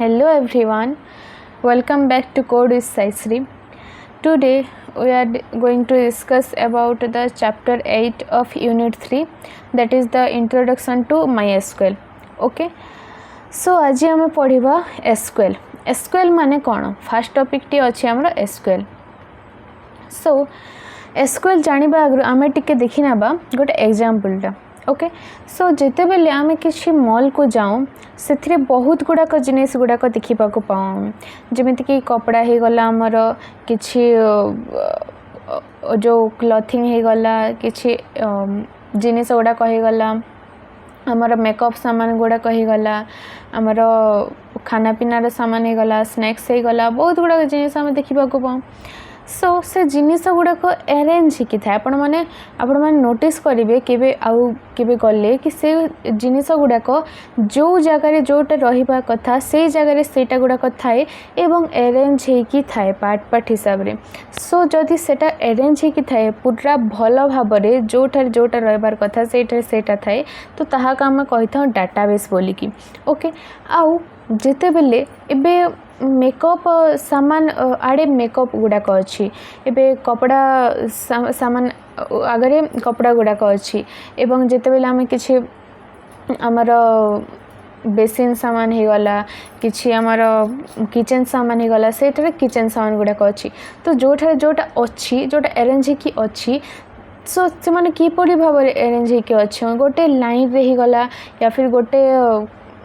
Hello everyone, welcome back to Code with Saishree. Today we are going to discuss about the chapter 8 of unit 3, that is the introduction to mysql. Okay, so आज हम पढ़िबा SQL. SQL माने कोन? First topic T अछि हमर SQL. So SQL जानिबा आगु आमे टिके देखि नबा गोटे एग्जांपल टा. ओके सो जिते बेले आमे किसी मॉल को जाऊँ से बहुत गुड़ाक जिनिस गुड़ाक देखा पाऊँ जमीक कि कपड़ा हो गला आमर किछि जो क्लथिंग हो गला किछि जिनिस गुड़ाक हो गला आमर मेकअप सामान गुड़ाक हो गला आमर खाना पीनार सामान हो गला स्नैक्स हो गला बहुत गुड़ाक जिनिस आम देखा पाऊँ सो से जिनिस गुड़ाक अरेंज होकी था आपण मैंने नोटिस करेंगे केबे आउ केबे गले कि से जिनिस गुड़ाक जो जगार जोटा रहा कथा से जगार सेटा गुड़ाक थाए एवं अरेंज होकी थाए पार्ट पार्ट हिसाब रे सो जदि सेटा अरेंज होकी थाए पूरा भल भाव में जोठार जोटा रहिबार कथा सेटा थाए तो ताहाक आम कही था डाटाबेस बोलिकी. ओके आउ जिते बेले एबे मेकअप सामान आड़े मेकअप गुड़ाक अच्छी एबे कपड़ा सामान आगरे कपड़ा गुड़ाक अच्छी एवं जिते बेले आम किछि आमर बेसिन सामान हो गला किछि आमर किचन सामान हो गला सेटारे किचन सामान गुड़ाक अच्छी तो जोठार जोटा अच्छी जोटा अरेंज होकी अच्छी सो से माने किपरि भाव अरेंज होकी अच्छे गोटे लाइन रे ही गला या फिर गोटे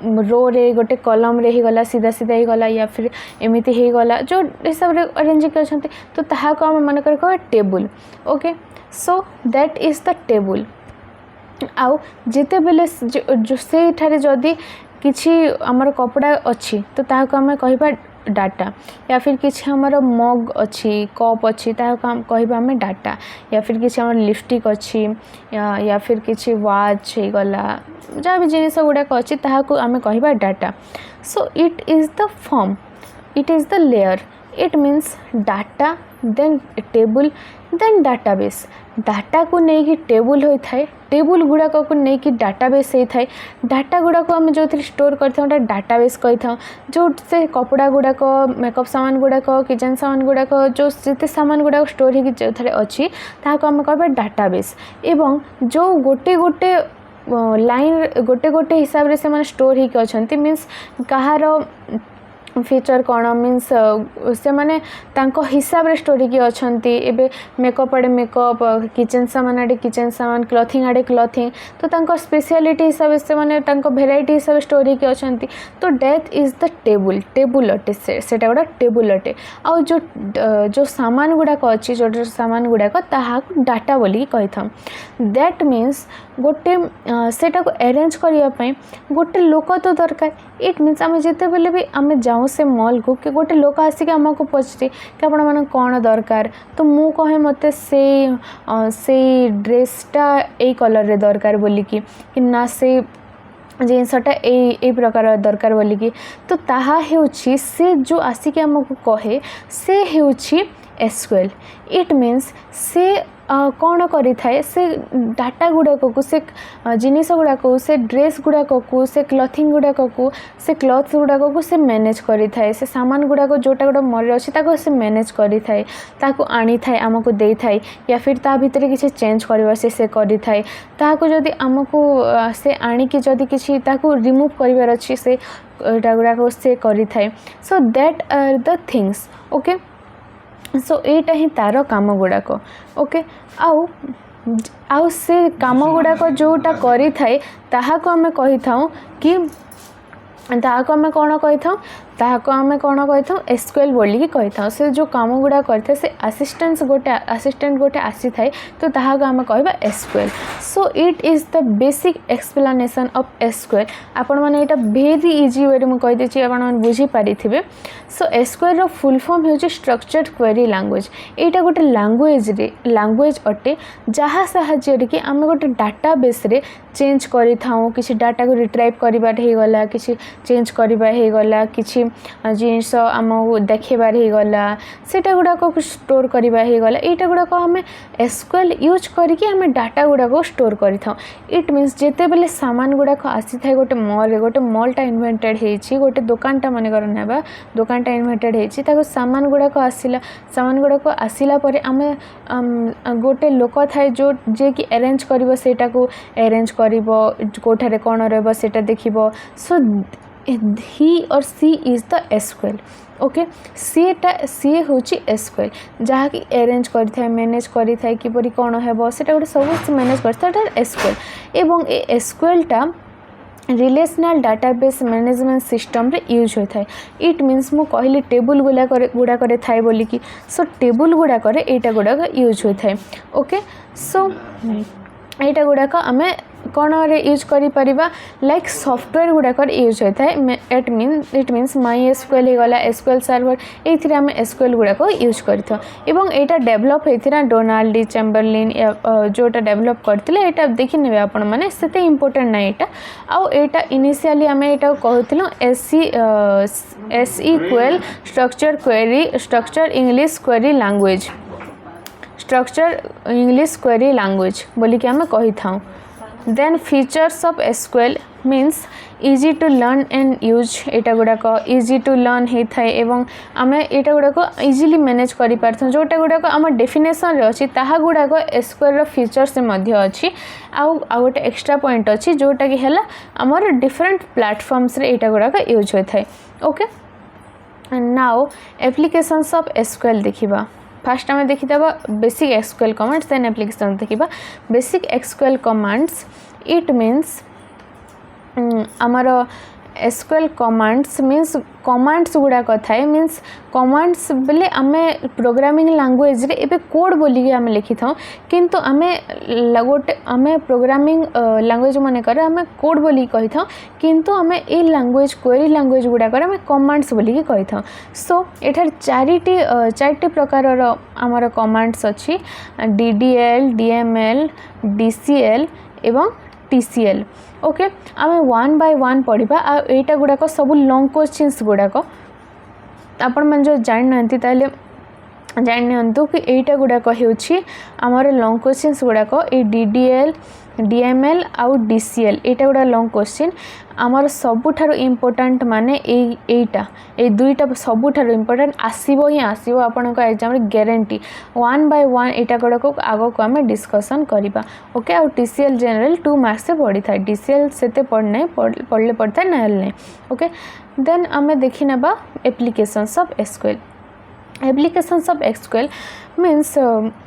रो रे गोटे कलम रे ही गला सीधा सीधा ही गला या फिर एमिति ही गला जो हिसाब रे अरेंज के अछंती तो ताहा को हम मन कर कह table. Okay so that is the table. आउ जिते बेले जो से ठारे जदी किछि हमर कपड़ा अछि तो ताहा को हम कहबा डाटा या फिर किसी हमर मग अच्छी कप अच्छी हम कहबा हमें डाटा या फिर किसी हमर लिपस्टिक अच्छी या फिर किसी वाच हो गला जहाँ भी जिनिस गुड़ाक अच्छी ताहाको आमे कहबा data. So it is the form it is the layer it means data then table then database. Data को नहीं टेबल होता है टेबल गुड़ाक को नहीं डाटाबेस होता है डाटा गुड़ाक आम जो स्टोर कर डाटाबेस कही था जो से कपड़ा गुड़ाक मेकअप सामान गुड़ाक किचन सामान गुड़ाक जो जिते सामान गुड़ाक स्टोर हो जो थे अच्छी ताको आम कहबा डाटाबेस एवं जो गोटे गोटे लाइन गोटे गोटे हिसाब से माने स्टोर होकर अच्छा मीन्स कहार फीचर कौन मीन्स से माने तांको हिसाब रे स्टोरी की अच्छंती एबे मेकअप आड़े मेकअप किचन सामान आड़े किचन सामान क्लथिंग आड़े क्लथिंग तो तांको स्पेशलिटी हिसाब से माने तांको वेराइटी हिसाब स्टोरी की अच्छंती तो डेट इज द टेबल अटे सेटा गोटा टेबल अटे आ जो सामान गुड़ाक अच्छी जो सामान गुड़ाक ताहाक डाटा बोली कही था. दैट मीन्स गोटे सेटा को अरेंज करने गोटे लोक तो दरकार. इट मीन्स आम जिते बेले भी आम जाऊँ से मॉल को कि गोटे लोक आसिक आमको पचारे कि आपण मैंने कौन दरकार तो मु कहे मत से ड्रेसटा यही कलर रे दरकार बोलिकी कि ना से जिनसटा ए प्रकार दरकार बोलिकी तो ताहा हेउछि से जो आसिक आमको कहे से हेउछि SQL. इट मीन्स से कौन करी थाए से डाटा गुड़ाक को से जिनिस गुड़ाक से ड्रेस गुड़ाक को से क्लथिंग गुड़ाक को से क्लथ गुड़ाक को से मैनेज करी थाए से सामान गुड़ाक जोटा गोटे मन अच्छी ताको से मैनेज करी थाए ताको आनी थाए आमको दे थाए या फिर ता भीतर किसी चेंज करबा से करी थाए ताको जदि आमको से आनिकी जदि किसी ताको रिमूव करिवार अछि से गुड़ाक से करी थाए. So that are the things. Okay so एटा ही तार काम गुड़ाक. ओके आउ से काम गुड़ाक जोटा करी थाए ताहाको आमे कही थाउ कि ताहाको आमे कौन कही थाउ ताहाको आमे कौन कही थाउ SQL बोलिकी कही थाउ. से जो काम गुड़ा करथे से असिस्टेंट गोटे आसी थाए तो ताहाको आमे कहबा SQL. So it is the basic explanation of SQL. आपण माने एटा वेरी इजी वे मु कहि देछि आपण माने बुझी पारिथिबे. सो SQL रो फुल फॉर्म होछि स्ट्रक्चर्ड क्वेरी लैंग्वेज. एटा गोटे लैंग्वेज अटे जहाँ साहाय्य कि आम गोटे डाटाबेस रे चेंज करि थाउ किछि डाटा को रिट्राइव करिबा हे गला किछि चेंज करिबा हे गला किछि जिनस आमको देखेबार ही गला सेटा गुड़ाक स्टोर करवा ही गला एटा गुड़ाक आम एसक्यूएल यूज करके आम डाटा गुड़ाक स्टोर कर इट मीन्स जिते बेले सामान गुड़ाक आसी थाए गोटे मॉलटा इन्वेंटेड होती गोटे दुकानटा मनकर ना दुकानटा इन्वेंटेड होती सामान गुड़ाक आसला सामान गुड़ाक आसला आम गोटे लोक थाए जो जे कि अरेंज कर सेटा को अरेंज कर कोठारे कौन रहा देखिबो सो ही और सी इज द एसक्यूएल ओके सी हूँ एसक्यूएल जहाँकि अरेंज कर मैनेज कर किपरि कौन है सेटा गोटे सब मैनेज कर एसक्यूएल एवं ए एसक्यूएलटा रिलेशनल डाटाबेस मैनेजमेंट सिस्टम रे यूज होता है इट मीन्स मु कहली टेबुल गुड़ाक थाए बोलिकी सो टेबुल गुड़ाक एटा गुड़ाक यूज होता है ओके सो एटा गुड़ाक आम कौन यूज करिपरिबा लाइक सॉफ्टवेयर गुड़ाक यूज होता है इट मीन्स माई एसक्यूएल हो गला एसक्यूएल सर्वर ये आम एसक्यूएल गुड़ाक यूज करता एवं एटा डेवलप होता डोनाल्ड डी चैम्बरलिन जोटा डेवलप करते यहाँ देखी ने आपण मैंने से इंपोर्टेंट ना यहाँ आउ एटा इनिशियली आम यहाँ कहूँ SQL structure English query language structure English query language बोलिक आम कही था then features of SQL means easy to learn and use एटा गुड़ाक इजी टू लर्न होता है एवं आम एटा गुड़ाक इजिली मैनेज कर पार्थ जोटा गुड़ाक आम डेफिनेशन रे अच्छी ताहा गुड़ाक SQL रो फीचर्स अच्छी अच्छी आउ गोटे एक्स्ट्रा पॉइंट अच्छी जोटा कि है आमर डिफरेंट प्लेटफॉर्म्स रे एटा गुड़ाक यूज होता है okay now applications of SQL देखिबा फास्ट आम देखीदेव basic SQL commands then application देखा basic SQL commands it means आमर SQL कमांड्स मीन्स कमांड्स गुड़ाक थाए मीन्स कमांड्स बेले आम प्रोग्रामिंग लैंग्वेज रे एबे कोड बोलिकी आम लिखि था किंतु आम गोटे आम प्रोग्रामिंग लैंग्वेज मन कर आम कोड बोलिकी कही था किंतु आम ए लैंग्वेज क्वेरी लैंग्वेज गुड़ाक आम कमांड्स बोलिकी कही था सो एठार चारिटी प्रकार आमर कमांड्स अच्छी DDL DML DCL एवं TCL ओके आम वन बाय वन पढ़ा आईटा गुड़ाक सब लॉन्ग क्वेश्चंस गुड़ाक आपण मैंने जो जानी ताले जानी कि एटा गुड़ाक होमर लॉन्ग क्वेश्चंस गुड़ाक ये DDL DML आउ DCL एटा गुड़ा लॉन्ग क्वेश्चन आमर सबुठारु इम्पोर्टेंट माने एटा ए दुईटा सबुठारु इम्पोर्टेंट आसीबो ही आसीबो आपनक एग्जाम रे गारंटी वन बाय वन एटा गुड़ाक आगो को आम डिस्कसन करिबा ओके आउ TCL जनरल 2 मार्क्स से पड़ी था DCL सेते पढ़ने पढ़ले पड़ता ना नहीं ओके देन आम देखि नेबा applications of SQL applications of SQL means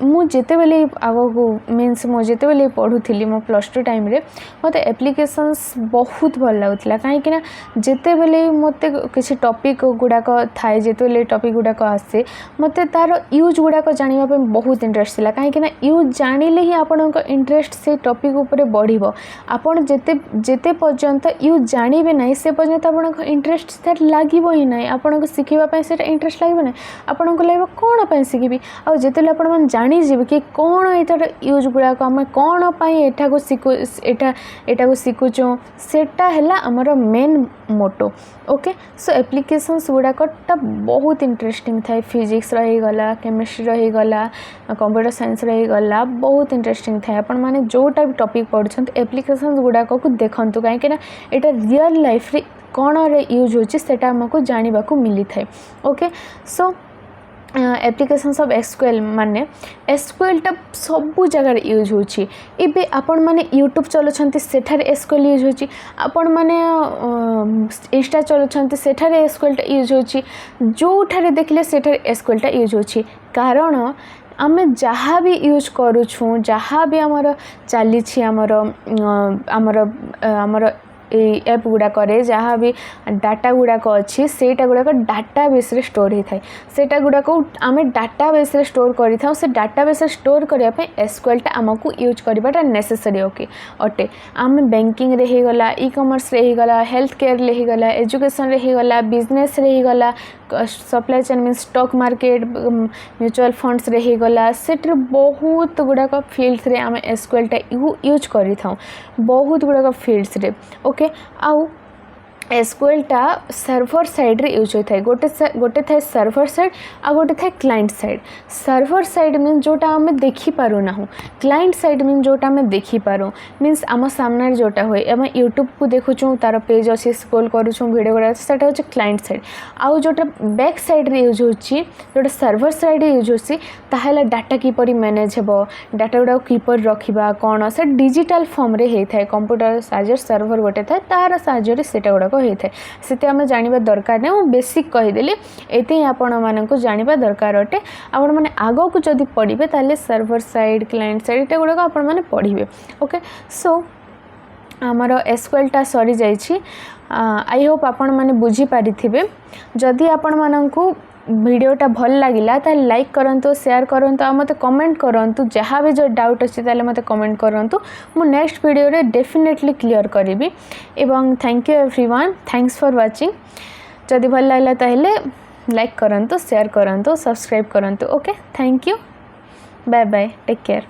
मु जेते बेले आगो मीन्स मु जेते बेले पढ़ुली मो +2 टाइम रे मते एप्लिकेशंस बहुत भल लागुला कहीं जेते बेले मते किसी टॉपिक गुड़ाक थाए जेते बेले टॉपिक गुड़ाक आसे मते तार यूज गुड़ाक जानिबा पे बहुत इंटरेस्ट थिला कहीं यूज जानिले ही आपनक इंटरेस्ट से टॉपिक ऊपर बढ़िबो आपण जेते पर्यंत यूज जानिबे नै से पर्यंत आपनक इंटरेस्ट से लागिबो ही नै आपनक सिखिबा पे सेटा इंटरेस्ट लागिबो नै आपनक लागबो कोन पे सिखिबी आ जेते आपण मैंने जानीजे कि कौन एटार यूज गुड़ाक आम कौन एटा को शिखुचु सेटा है आमर main motto okay so applications गुड़ाक बहुत इंटरेस्टिंग थाए फिजिक्स रहीगला केमिस्ट्री रहीगला कंप्यूटर साइंस रहीगला बहुत इंटरेस्टिंग थाए आपण मैंने जोटा भी टॉपिक पढ़ुं एप्लिकेशंस गुड़ाक को देखु कहीं एटा रियल लाइफ रे कौन यूज होता आमको जानवा को मिली थाए okay so applications of SQL माने SQL टा सबू जगह यूज होची एबे आपण माने यूट्यूब चलुछंती सेठारे SQL यूज होची आपण माने इंस्टा चलुछंती सेठारे SQL टा यूज होची जोठारे देखले सेठारे SQL टा यूज होची कारण आमे जहाँ भी यूज करूछु जहाँ भी आमर चली आमर एप गुड़ाक जहाँ भी डाटा गुड़ाक अच्छी सेटा गुड़ाक डाटा बेस रे स्टोर होता है सेटा गुड़ाक आम डाटा बेस रे स्टोर करिथाउ से डाटा बेस स्टोर करने SQL टा आमको यूज करवाटा नेसेसरी ओके अटे आम बैंकिंग रे ही गला ई-कॉमर्स रे ही गला हेल्थ केयर रे ही गला एजुकेशन रे ही गला बिजनेस रे ही गला supply chain mean stock market mutual funds रे ही गला सेटर बहुत गुड़ाक फील्ड्स रे आम SQL टा यूज करिथाउ बहुत गुड़ाक फील्ड्स रे ओके आउ SQL टा सर्वर साइड रे यूज होता है गोटे थे सर्वर साइड आ गोटे थे client side server side mean जोटा आम देखी पारू ना क्लाइंट साइड मीन जोटा आम देखी पारू मीन्स आम सामने जोटा हुए आम यूट्यूब को देखुचु तार पेज अच्छे स्क्रॉल करूँ वीडियो गुड़ा सेटा हूँ क्लाइंट साइड आउ जोटा बैक साइड रे यूज होची जोटा सर्वर साइड रे यूज होची ताहेला डाटा किपरि मैनेज हेबो डाटा गुड़ा किपरि रखिबा कोन से डिजिटल फॉर्म रे हेइ थाए कंप्यूटर साइज सर्वर गोटे थाए तार साहाय्य रे सेटा गुड़ा होता है से आम जाना दरकार नहीं बेसिक कहीदेली ये आपण मानक जाना दरकार अटे आपण मैंने आग को जदि पढ़े ताले सर्वर साइड क्लाइंट साइड ये गुड़ाक आपण मैंने पढ़े ओके सो आमर SQL टा सरी जाइए आई होप आपण मैंने बुझी पारि जदि आपण मानक वीडियोटा भल लगिला ताले लाइक करंतु शेयर करंतु आ मते कमेंट करंतु जहाँ भी जो डाउट अच्छी ताले मते कमेंट करंतु मु नेक्स्ट वीडियो रे डेफिनेटली क्लियर करिवि एवं thank you everyone thanks for watching जदि भल लागला ताले लाइक करंतु शेयर करंतु सब्सक्राइब करंतु okay thank you bye bye take care.